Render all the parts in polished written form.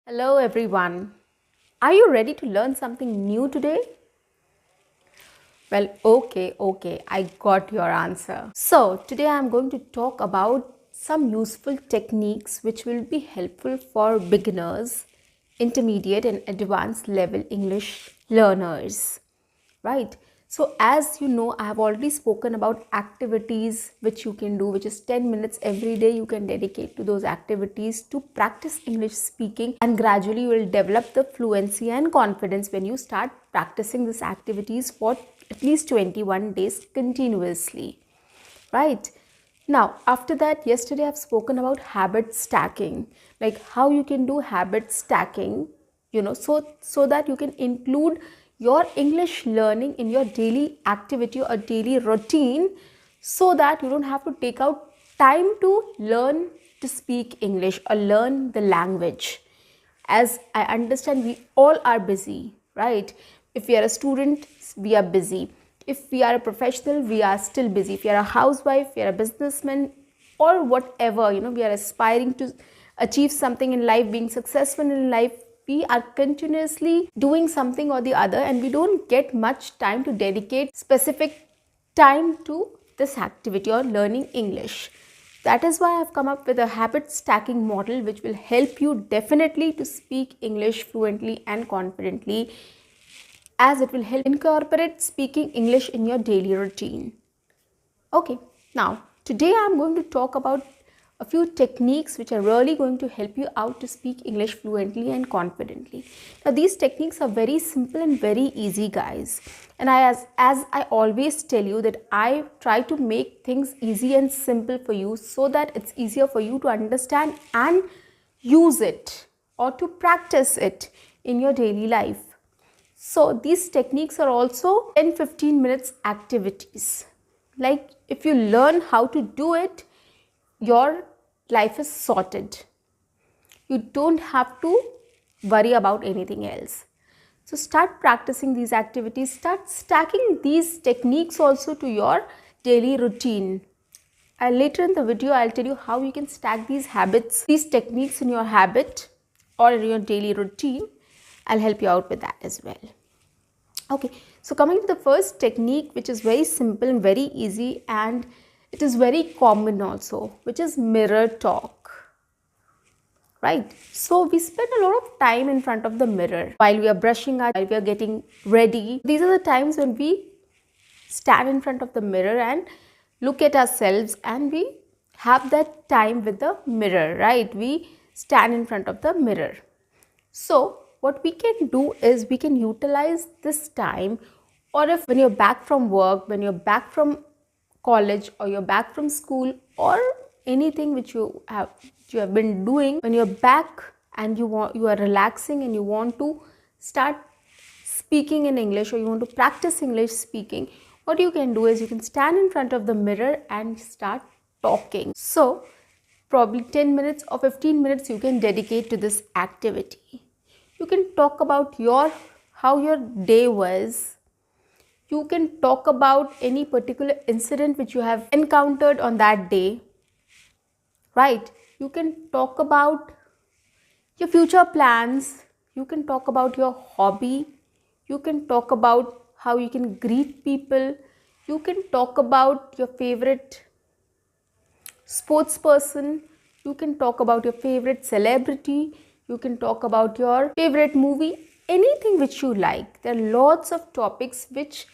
Hello everyone. Are you ready to learn something new today? Well, okay, I got your answer. So, today I'm going to talk about some useful techniques which will be helpful for beginners, intermediate, and advanced level English learners. Right? So, as you know, I have already spoken about activities which you can do, which is 10 minutes every day you can dedicate to those activities to practice English speaking, and gradually you will develop the fluency and confidence when you start practicing these activities for at least 21 days continuously. Right? Now, after that, yesterday I've spoken about habit stacking, like how you can do habit stacking, so that you can include your English learning in your daily activity or daily routine, so that you don't have to take out time to learn to speak English or learn the language. As I understand, we all are busy, right? If we are a student, we are busy. If we are a professional, we are still busy. If you are a housewife, we are a businessman, or whatever, we are aspiring to achieve something in life, being successful in life, we are continuously doing something or the other, and we don't get much time to dedicate specific time to this activity or learning English. That is why I've come up with a habit stacking model which will help you definitely to speak English fluently and confidently, as it will help incorporate speaking English in your daily routine. Okay, now today I'm going to talk about a few techniques which are really going to help you out to speak English fluently and confidently. Now these techniques are very simple and very easy, guys. And as I always tell you, that I try to make things easy and simple for you so that it's easier for you to understand and use it or to practice it in your daily life. So these techniques are also 10-15 minutes activities. Like if you learn how to do it, your life is sorted. You don't have to worry about anything else. So start practicing these activities, start stacking these techniques also to your daily routine. Later in the video, I'll tell you how you can stack these habits, these techniques in your habit or in your daily routine. I'll help you out with that as well. Okay, so coming to the first technique, which is very simple and very easy, and it is very common also, which is mirror talk. Right? So we spend a lot of time in front of the mirror while we are brushing our, while we are getting ready. These are the times when we stand in front of the mirror and look at ourselves, and we have that time with the mirror, right? We stand in front of the mirror. So what we can do is we can utilize this time, or if when you're back from work, when you're back from college, or you're back from school, or anything which you have been doing, when you're back and you are relaxing and you want to start speaking in English, or you want to practice English speaking, what you can do is you can stand in front of the mirror and start talking. So probably 10 minutes or 15 minutes you can dedicate to this activity. You can talk about how your day was. You can talk about any particular incident which you have encountered on that day, right? You can talk about your future plans. You can talk about your hobby. You can talk about how you can greet people. You can talk about your favorite sports person. You can talk about your favorite celebrity. You can talk about your favorite movie, anything which you like. There are lots of topics which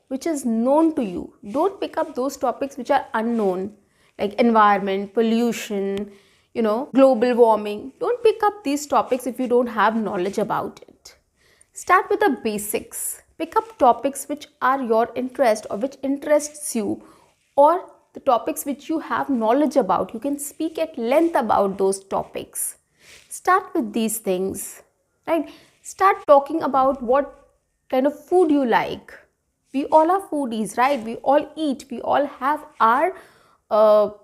which is known to you. Don't pick up those topics which are unknown, like environment, pollution, global warming. Don't pick up these topics if you don't have knowledge about it. Start with the basics. Pick up topics which are your interest or which interests you, or the topics which you have knowledge about. You can speak at length about those topics. Start with these things, right? Start talking about what kind of food you like. We all are foodies, right? We all eat. We all have our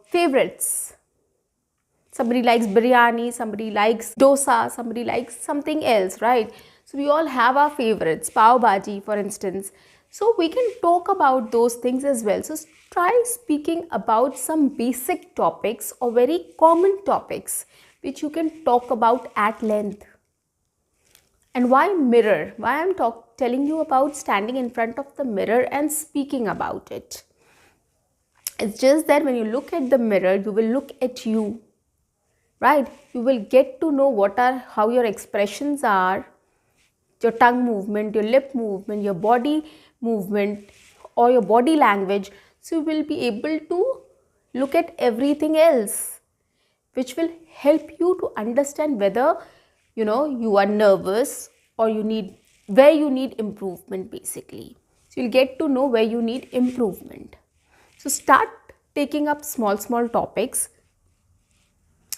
favorites. Somebody likes biryani, somebody likes dosa, somebody likes something else, right? So we all have our favorites, pav bhaji for instance. So we can talk about those things as well. So try speaking about some basic topics or very common topics which you can talk about at length. And why mirror? Why I'm telling you about standing in front of the mirror and speaking about it. It's just that when you look at the mirror, you will look at you, right? You will get to know how your expressions are, your tongue movement, your lip movement, your body movement, or your body language. So you will be able to look at everything else, which will help you to understand whether you are nervous or where you need improvement basically. So you'll get to know where you need improvement. So start taking up small topics.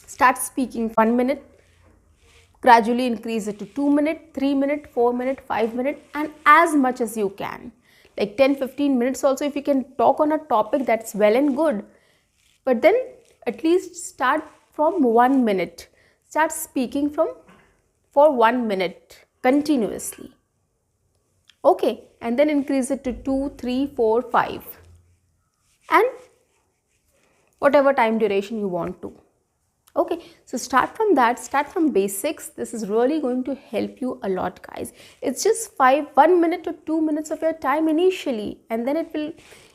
Start speaking 1 minute, gradually increase it to 2 minutes, 3 minutes, 4 minutes, 5 minutes, and as much as you can. Like 10-15 minutes also, if you can talk on a topic, that's well and good. But then at least start from 1 minute. Start speaking for 1 minute continuously. Okay, and then increase it to 2, 3, 4, 5. And whatever time duration you want to. Okay, so start from that, start from basics. This is really going to help you a lot, guys. It's just 1 minute or 2 minutes of your time initially, and then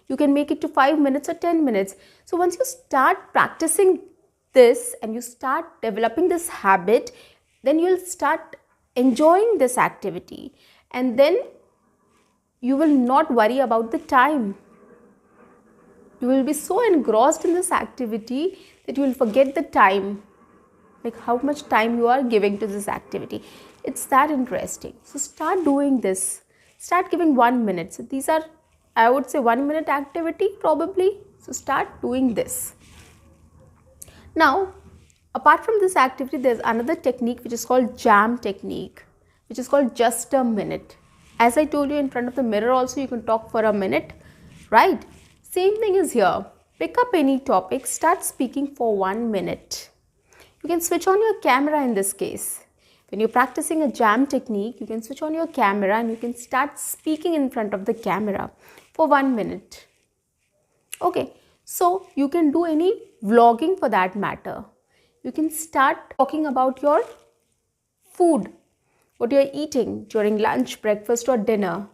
you can make it to 5 minutes or 10 minutes. So once you start practicing this and you start developing this habit, then you'll start enjoying this activity, and then you will not worry about the time. You will be so engrossed in this activity that you will forget the time, like how much time you are giving to this activity. It's that interesting. So start doing this. Start giving 1 minute. So these are, I would say, 1 minute activity probably. So start doing this. Now, apart from this activity, there's another technique which is called jam technique, which is called just a minute. As I told you, in front of the mirror also you can talk for a minute, right? Same thing is here. Pick up any topic, start speaking for 1 minute. You can switch on your camera in this case. When you're practicing a jam technique, you can switch on your camera and you can start speaking in front of the camera for 1 minute. Okay, so you can do any vlogging for that matter. You can start talking about your food, what you're eating during lunch, breakfast or dinner.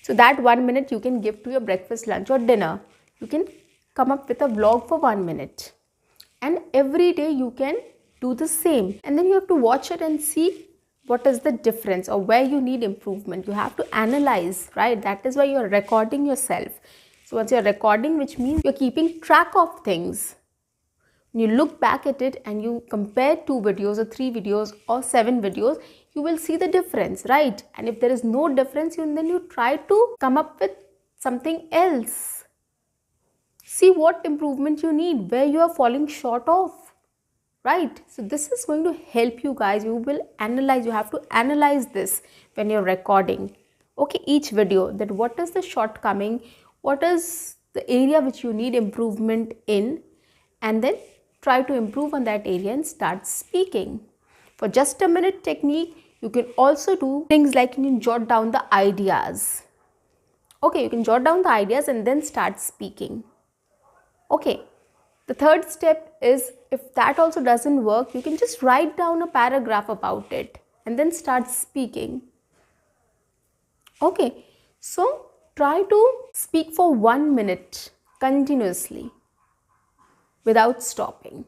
So that 1 minute you can give to your breakfast, lunch or dinner. You can come up with a vlog for 1 minute. And every day you can do the same. And then you have to watch it and see what is the difference or where you need improvement. You have to analyze, right? That is why you're recording yourself. So once you're recording, which means you're keeping track of things. When you look back at it and you compare 2 videos or 3 videos or 7 videos, you will see the difference, right? And if there is no difference, then you try to come up with something else. See what improvement you need, where you are falling short of, right? So this is going to help you guys. You will analyze, you have to analyze this when you're recording. Okay, each video, that what is the shortcoming, what is the area which you need improvement in, and then try to improve on that area and start speaking. For just a minute technique, you can also do things like you can jot down the ideas. Okay, you can jot down the ideas and then start speaking. Okay, the third step is, if that also doesn't work, you can just write down a paragraph about it and then start speaking. Okay, so try to speak for 1 minute continuously without stopping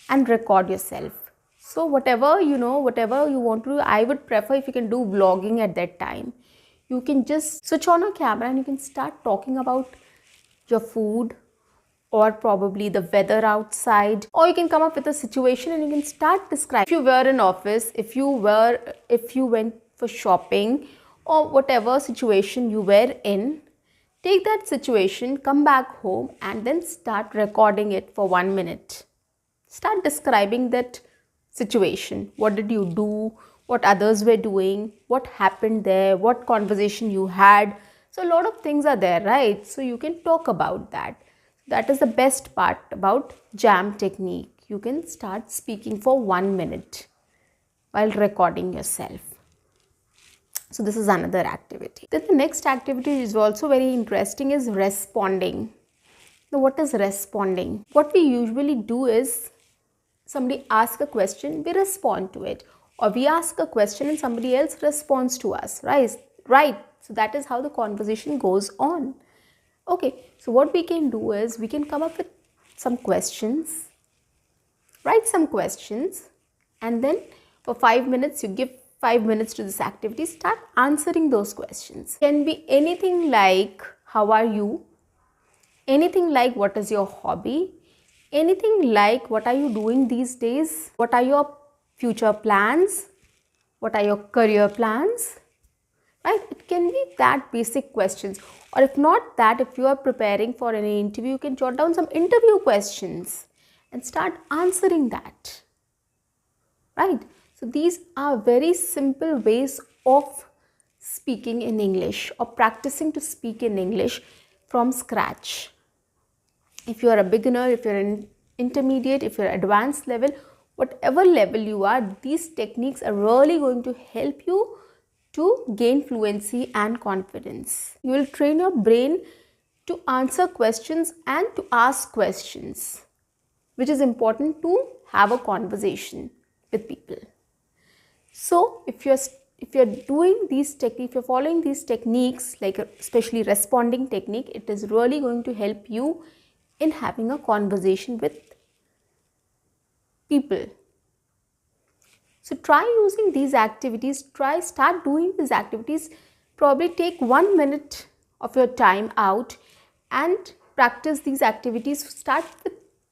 and record yourself. So whatever you want to do, I would prefer if you can do vlogging at that time. You can just switch on a camera and you can start talking about your food or probably the weather outside, or you can come up with a situation and you can start describing. If you were in office, if you went for shopping or whatever situation you were in, take that situation, come back home and then start recording it for 1 minute. Start describing that situation. What did you do? What others were doing? What happened there? What conversation you had? So a lot of things are there, right? So you can talk about that. That is the best part about jam technique. You can start speaking for 1 minute while recording yourself. So this is another activity. Then the next activity is also very interesting, is responding. Now what is responding? What we usually do is somebody asks a question, we respond to it, or we ask a question and somebody else responds to us, right? So that is how the conversation goes on. Okay, so what we can do is we can come up with some questions, write some questions, and then for 5 minutes, you give 5 minutes to this activity, start answering those questions. Can be anything like, how are you? Anything like, what is your hobby? Anything like, what are you doing these days? What are your future plans? What are your career plans? Right? It can be that basic questions. Or if not that, if you are preparing for any interview, you can jot down some interview questions and start answering that. Right? So these are very simple ways of speaking in English or practicing to speak in English from scratch. If you are a beginner, if you're an intermediate, if you're advanced level, whatever level you are, these techniques are really going to help you to gain fluency and confidence. You will train your brain to answer questions and to ask questions, which is important to have a conversation with people. So if you're doing these techniques, if you're following these techniques, like especially responding technique, it is really going to help you in having a conversation with people. So try using these activities, start doing these activities. Probably take 1 minute of your time out and practice these activities.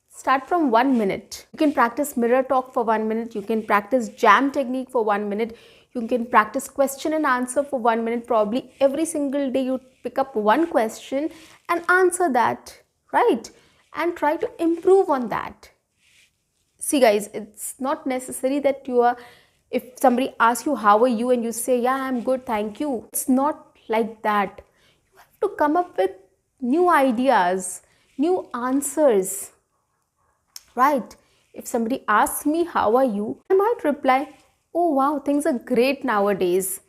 Start from 1 minute. You can practice mirror talk for 1 minute. You can practice jam technique for 1 minute. You can practice question and answer for 1 minute. Probably every single day you pick up one question and answer that, right? And try to improve on that. See guys, it's not necessary that if somebody asks you how are you and you say, yeah, I'm good, thank you. It's not like that. You have to come up with new ideas, new answers, right? If somebody asks me how are you, I might reply, oh wow, things are great nowadays.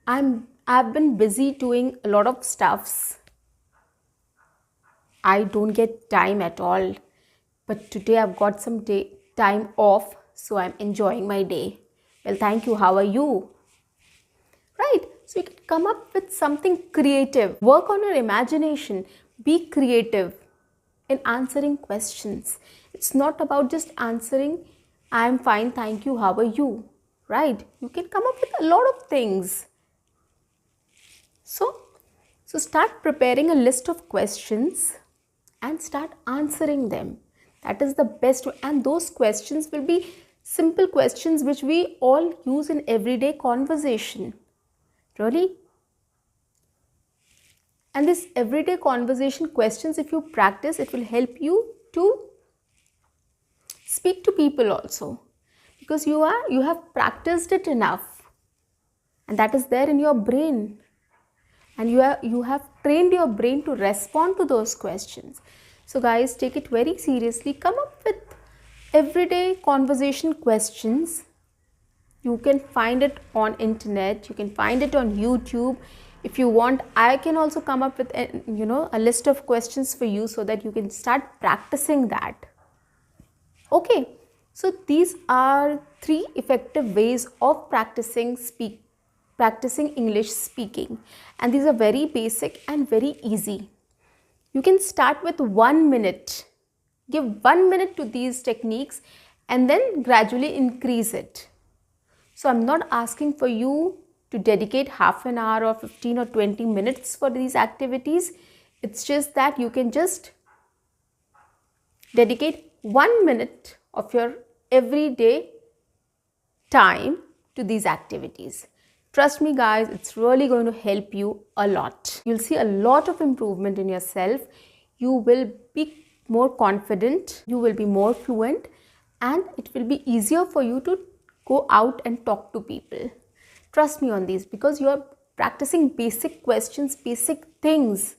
I've been busy doing a lot of stuffs. I don't get time at all, but today I've got some time off, so I'm enjoying my day. Well, thank you. How are you? Right? So you can come up with something creative. Work on your imagination. Be creative in answering questions. It's not about just answering, I'm fine, thank you, how are you? Right? You can come up with a lot of things. So start preparing a list of questions and start answering them. That is the best way. And those questions will be simple questions which we all use in everyday conversation. Really? And this everyday conversation questions, if you practice, it will help you to speak to people also. Because you have practiced it enough. And that is there in your brain. And you have trained your brain to respond to those questions. So guys, take it very seriously. Come up with everyday conversation questions. You can find it on internet. You can find it on YouTube. If you want, I can also come up with a list of questions for you so that you can start practicing that. Okay, so these are 3 effective ways of practicing English speaking, and these are very basic and very easy. You can start with 1 minute. Give 1 minute to these techniques and then gradually increase it. So I'm not asking for you to dedicate half an hour or 15 or 20 minutes for these activities. It's just that you can just dedicate 1 minute of your everyday time to these activities. Trust me guys, it's really going to help you a lot. You'll see a lot of improvement in yourself. You will be more confident, you will be more fluent, and it will be easier for you to go out and talk to people. Trust me on these, because you are practicing basic questions, basic things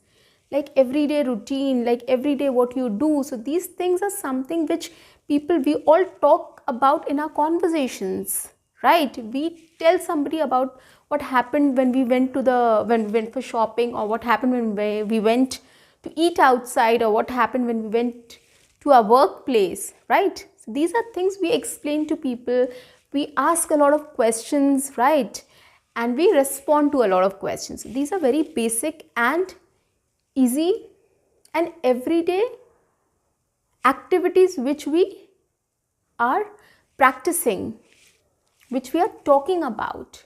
like everyday routine, like everyday what you do. So these things are something which we all talk about in our conversations, right? We tell somebody about what happened when we went for shopping, or what happened when we went to eat outside, or what happened when we went to our workplace, right? So So these are things we explain to people. We ask a lot of questions, right? And we respond to a lot of questions. These are very basic and easy and everyday activities which we are practicing, which we are talking about.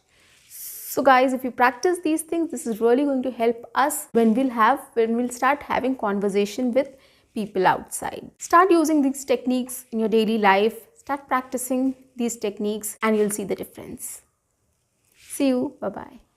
So guys, if you practice these things, this is really going to help us when we'll start having conversation with people outside. Start using these techniques in your daily life. Start practicing these techniques and you'll see the difference. See you. Bye-bye.